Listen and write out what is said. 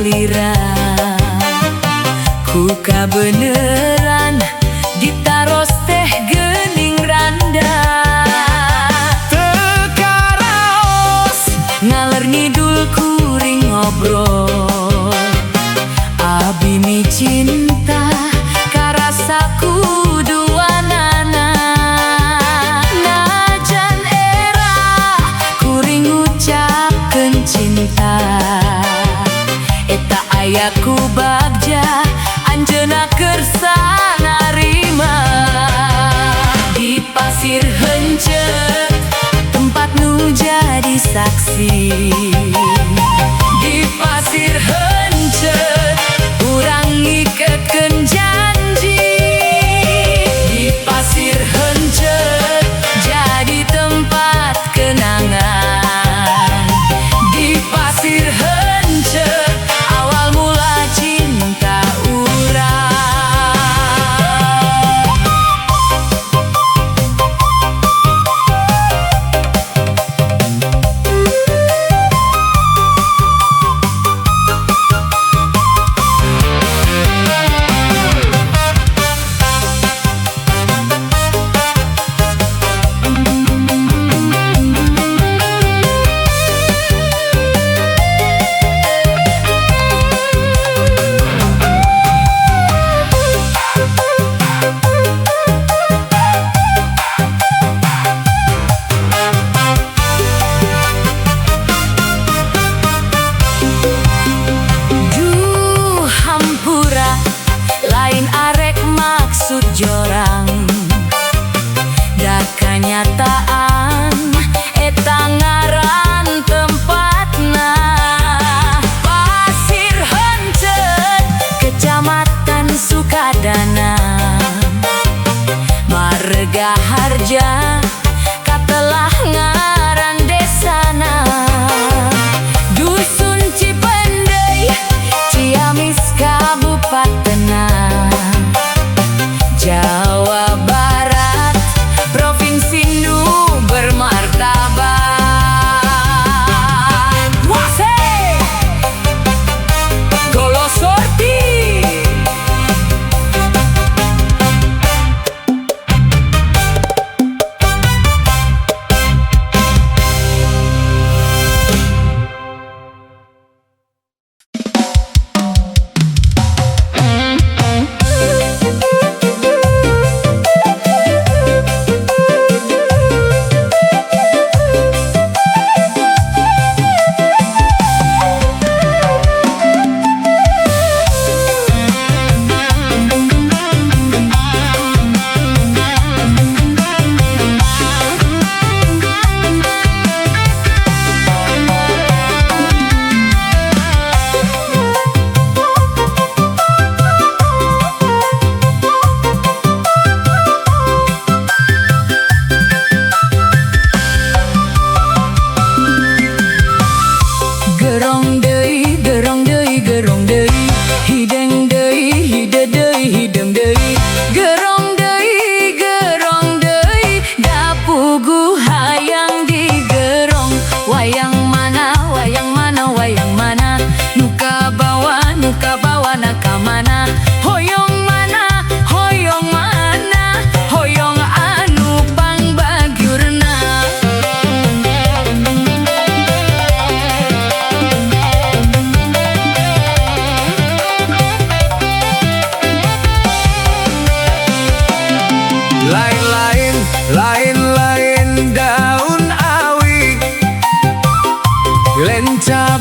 salira. Ku kabeneran ditaros teh geuning randa. Tekaraos ngaler ngidul kuring ngobrol. Abi mi cinta karasaku duanana. Najan era kuring ngucapkeun cinta. Eta ayaku bagja anjeunna keur sanarima. Di pasir heunceu tempat nu jadi saksi. Di pasir heunceu urang ngikeutkeun janji. Di pasir heunceu jadi tempat kenangan. Di pasir heunceu awal mula cinta urang. Maksud jorang da kanyataan eta ngaran tempatna. Pasir heunceu Kecamatan Sukadana, Marga Harja katelah ngaran desana. Dusun Cipendei Ciamis Kabupatena, Jawa Barat, provinsi nu bermartabat. Waseh Golosorti. Gerong deui, gerong deui, gerong deui, hideng deui, hide deui, hideng deui. Gerong deui, gerong deui, da puguh hayang digerong. Wayang mana, wayang mana, wayang mana, nuka bawa na ka mana. Hoyong mana, hoyong mana, hoyong anu pangbagyurna. Lain-lain daun awi lenca